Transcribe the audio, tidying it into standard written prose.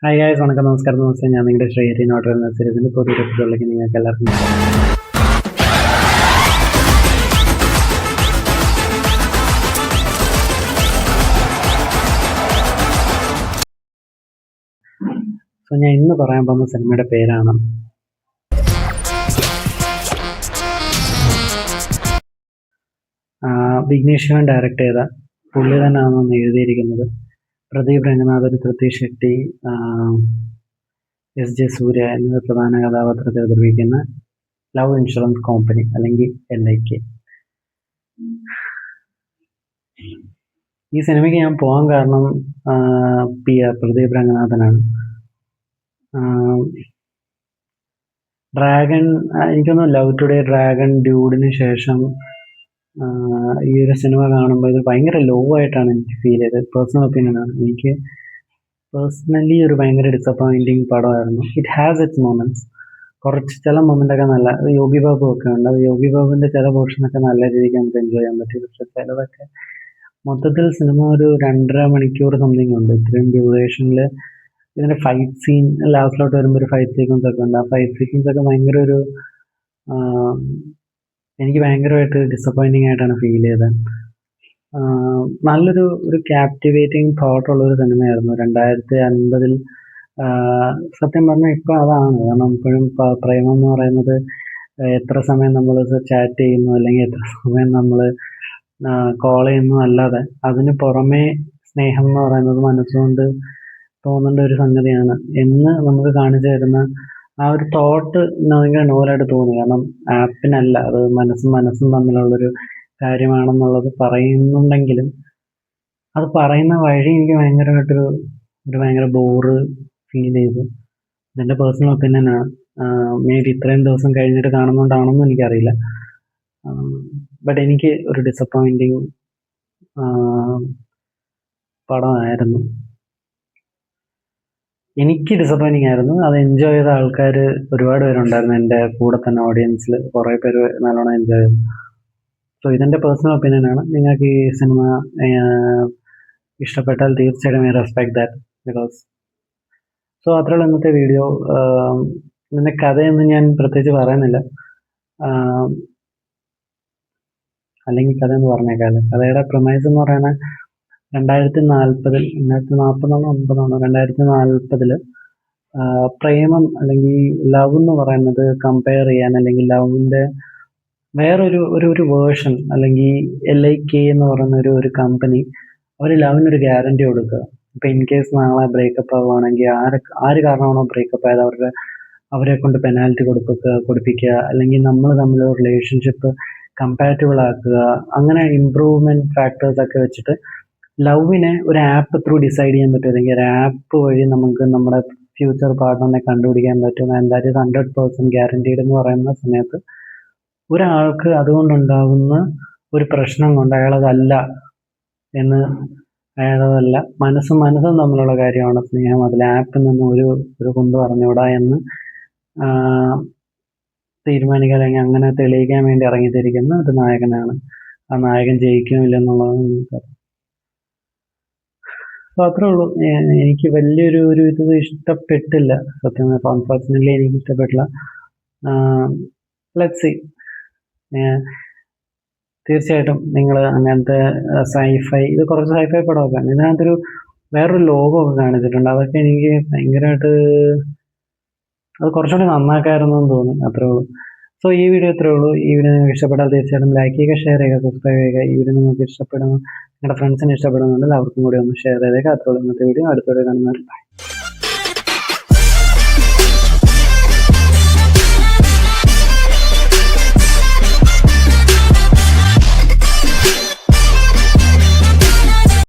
Hi guys, വണക്കം, നമസ്കാരം. ഞാൻ നിങ്ങളുടെ ശ്രീഹരി നോട്ട് എന്ന സീരീസിൻ്റെ പുതിയൊരു എപ്പിസോഡിലേക്ക് നിങ്ങൾക്ക് എല്ലാവർക്കും ഞാൻ ഇന്ന് പറയാൻ പോകുന്ന സിനിമയുടെ പേരാണ് വിഘ്നേഷ് ശിവൻ ഡയറക്റ്റ് ചെയ്ത, പുള്ളി തന്നെയാണെന്ന് എഴുതിയിരിക്കുന്നത്. പ്രദീപ് രംഗനാഥൻ, കൃതി ഷെട്ടി, എസ് ജെ സൂര്യ എന്നിവർ പ്രധാന കഥാപാത്രത്തെ അവതരിപ്പിക്കുന്ന ലവ് ഇൻഷുറൻസ് കമ്പനി അല്ലെങ്കിൽ LIK. ഈ സിനിമയ്ക്ക് ഞാൻ പോകാൻ കാരണം പ്രദീപ് രംഗനാഥനാണ്. ഡ്രാഗൺ, എനിക്കൊന്ന് ലവ് ടുഡേ, ഡ്രാഗൺ, ഡ്യൂഡിന് ശേഷം ഈ ഒരു സിനിമ കാണുമ്പോൾ ഇത് ഭയങ്കര ലോ ആയിട്ടാണ് എനിക്ക് ഫീൽ ചെയ്തത്. പേഴ്സണൽ ഒപ്പീനിയനാണ്. എനിക്ക് പേഴ്സണലി ഒരു ഭയങ്കര ഡിസപ്പോയിൻറ്റിങ് പടമായിരുന്നു. It has its moments. കുറച്ച് ചില മൊമെൻ്റൊക്കെ നല്ല, യോഗി ബാബു ഒക്കെ ഉണ്ട്. അത് യോഗി ബാബുവിൻ്റെ ചില പോർഷനൊക്കെ നല്ല രീതിക്ക് നമുക്ക് എൻജോയ് ചെയ്യാൻ പറ്റി. പക്ഷെ ചിലതൊക്കെ മൊത്തത്തിൽ സിനിമ ഒരു 2.5 മണിക്കൂർ സംതിങ് ഉണ്ട്. ഇത്രയും ഡ്യൂറേഷനിൽ ഇതിൻ്റെ ഫൈറ്റ് സീൻ ലാസ്റ്റിലോട്ട് വരുമ്പോൾ ഒരു ഫൈറ്റ് സീക്വൻസ് ഒക്കെ ഉണ്ട്. ആ ഫൈറ്റ് സീക്വൻസ് ഒക്കെ ഭയങ്കര ഒരു എനിക്ക് ഭയങ്കരമായിട്ട് ഡിസപ്പോയിൻറ്റിങ് ആയിട്ടാണ് ഫീൽ ചെയ്തത്. നല്ലൊരു ക്യാപ്റ്റിവേറ്റിംഗ് തോട്ടുള്ളൊരു സിനിമയായിരുന്നു. 2050 സത്യം പറഞ്ഞാൽ ഇപ്പോൾ അതാണ്. കാരണം ഇപ്പോഴും പ്രേമം എന്ന് പറയുന്നത് എത്ര സമയം നമ്മൾ ചാറ്റ് ചെയ്യുന്നു അല്ലെങ്കിൽ എത്ര സമയം നമ്മൾ കോൾ ചെയ്യുന്നു അല്ലാതെ അതിന് പുറമേ സ്നേഹം എന്ന് പറയുന്നത് മനസ്സുകൊണ്ട് തോന്നേണ്ട ഒരു സംഗതിയാണ് എന്ന് നമുക്ക് കാണിച്ചു തരുന്ന ആ ഒരു തോട്ട് ഭയങ്കര നോവലായിട്ട് തോന്നി. കാരണം ആപ്പിനല്ല, അത് മനസ്സും തമ്മിലുള്ളൊരു കാര്യമാണെന്നുള്ളത് പറയുന്നുണ്ടെങ്കിലും അത് പറയുന്ന വഴി എനിക്ക് ഭയങ്കരമായിട്ടൊരു ഭയങ്കര ബോറ് ഫീൽ ചെയ്തു. ഇതെൻ്റെ പേഴ്സണൽ ഒപ്പീനിയനാണ്. മേ ബി ഇത്രയും ദിവസം കഴിഞ്ഞിട്ട് കാണുന്നതുകൊണ്ടാണെന്നും എനിക്കറിയില്ല. ബട്ട് എനിക്ക് ഒരു ഡിസപ്പോയിൻറ്റിങ് പടമായിരുന്നു. എനിക്ക് ഡിസപ്പോയിൻറ്റിങ് ആയിരുന്നു. അത് എൻജോയ് ചെയ്ത ആൾക്കാർ ഒരുപാട് പേരുണ്ടായിരുന്നു. എൻ്റെ കൂടെ തന്നെ ഓഡിയൻസിൽ കുറേ പേര് നല്ലോണം എൻജോയ് ചെയ്തു. സോ ഇതെൻ്റെ പേഴ്സണൽ ഒപ്പീനിയനാണ്. നിങ്ങൾക്ക് ഈ സിനിമ ഇഷ്ടപ്പെട്ടാൽ തീർച്ചയായിട്ടും I respect that because. So അത്രയുള്ള ഇന്നത്തെ വീഡിയോ. ഇതിൻ്റെ കഥയൊന്നും ഞാൻ പ്രത്യേകിച്ച് പറയുന്നില്ല, അല്ലെങ്കിൽ കഥയെന്ന് പറഞ്ഞേക്കാല്. കഥയുടെ പ്രമൈസ് എന്ന് പറയുന്നത് 2040 പ്രേമം അല്ലെങ്കിൽ ലവ് എന്ന് പറയുന്നത് കമ്പയർ ചെയ്യാൻ, അല്ലെങ്കിൽ ലവിൻ്റെ വേറൊരു വേർഷൻ, അല്ലെങ്കിൽ LIK എന്ന് പറയുന്ന ഒരു കമ്പനി അവർ ലവിനൊരു ഗ്യാരണ്ടി കൊടുക്കുക. ഇപ്പം ഇൻ കേസ് നാളെ ബ്രേക്കപ്പ് ആവുകയാണെങ്കിൽ ആര് കാരണമാണോ ബ്രേക്കപ്പ് ആയത് അവരെ കൊണ്ട് പെനാൽറ്റി കൊടുപ്പിക്കുക, അല്ലെങ്കിൽ നമ്മൾ തമ്മിലുള്ള റിലേഷൻഷിപ്പ് കമ്പാറ്റബിൾ ആക്കുക. അങ്ങനെ ഇമ്പ്രൂവ്മെൻറ്റ് ഫാക്ടേഴ്സ് ഒക്കെ വെച്ചിട്ട് ലവിനെ ഒരു ആപ്പ് ത്രൂ ഡിസൈഡ് ചെയ്യാൻ പറ്റും, അല്ലെങ്കിൽ ഒരു ആപ്പ് വഴി നമുക്ക് നമ്മുടെ ഫ്യൂച്ചർ പാർട്ട്ണറിനെ കണ്ടുപിടിക്കാൻ പറ്റും. ആൻഡ് ദാറ്റ് ഈസ് 100% ഗ്യാരണ്ടീഡ് എന്ന് പറയുന്ന സമയത്ത് ഒരാൾക്ക് അതുകൊണ്ടുണ്ടാകുന്ന ഒരു പ്രശ്നം കൊണ്ട് അയാളതല്ല മനസ്സും തമ്മിലുള്ള കാര്യമാണ് സ്നേഹം. അതിൽ ആപ്പിൽ നിന്ന് ഒരു കൊണ്ട് പറഞ്ഞുകൂടാ എന്ന് തീരുമാനിക്കുക, അല്ലെങ്കിൽ അങ്ങനെ തെളിയിക്കാൻ വേണ്ടി ഇറങ്ങിത്തിരിക്കുന്ന ഒരു നായകനാണ്. ആ നായകൻ ജയിക്കുമില്ലെന്നുള്ളത് നമുക്കറിയാം. അപ്പോൾ അത്രേ ഉള്ളൂ. എനിക്ക് വലിയൊരു ഇത് ഇഷ്ടപ്പെട്ടില്ല സത്യം. അൺഫോർച്ചുനേറ്റ്ലി എനിക്ക് ഇഷ്ടപ്പെട്ടില്ല. Let's see. തീർച്ചയായിട്ടും നിങ്ങൾ അങ്ങനത്തെ സൈഫൈ, ഇത് കുറച്ച് സൈഫൈ പടമൊക്കെ ഇതിനകത്തൊരു വേറൊരു ലോകമൊക്കെ കാണിച്ചിട്ടുണ്ട്. അതൊക്കെ എനിക്ക് ഭയങ്കരമായിട്ട് അത് കുറച്ചുകൂടി നന്നാക്കായിരുന്നു എന്ന് തോന്നി. അത്രേ ഉള്ളൂ. സോ ഈ വീഡിയോ ഇത്രേ ഉള്ളൂ. ഈ വീഡിയോ നിങ്ങൾക്ക് ഇഷ്ടപ്പെട്ടാൽ തീർച്ചയായിട്ടും ലൈക്ക് ചെയ്യുക, ഷെയർ ചെയ്യുക, സബ്സ്ക്രൈബ് ചെയ്യുക. ഈ വീഡിയോ നിങ്ങൾക്ക് ഇഷ്ടപ്പെടുന്നു, നിങ്ങളുടെ ഫ്രണ്ട്സിന് ഇഷ്ടപ്പെടുന്നുണ്ടെങ്കിൽ അവർക്കും കൂടി ഒന്ന് ഷെയർ ചെയ്തേക്കുക. അത്രേ ഉള്ളൂ ഇന്നത്തെ വീഡിയോ. അടുത്ത വീഡിയോ കാണുന്നവർ ബൈ.